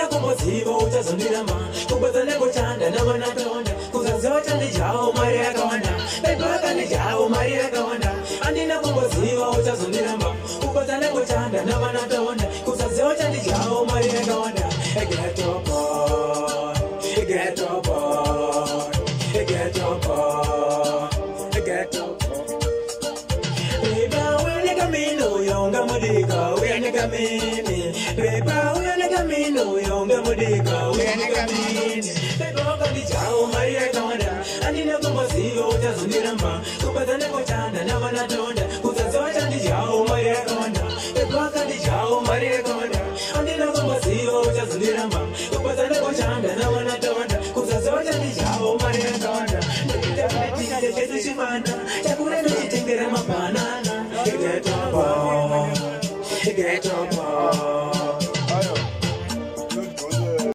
kumboziva uchazondiramba kubata negochanda navanatonda kusazocha ndijao mari yakawanda bebaka ndijao mari yakawanda andina kumboziva uchazondiramba kubata negochanda navanatonda kusazocha ndijao mari yakawanda Ghetto boy, ghetto boy, ghetto boy, ghetto boy. Beba uya camino yonga mudiga uya ne camini. Beba uya ne camino yonga mudiga uya ne camini. Beba kandi jao Maria Tonda andina kumboziva uchazondiramba kubata negochanda navanatonda kusazocha ndijao Maria Tonda beba kandi jao Maria Tonda andina kumboziva uchazondiramba kubata negochanda navanatonda kusazocha ndijao Maria Tonda ndikitapatika chechetu chimanda chakura ndochitengera mabanana Ghetto boy, ghetto boy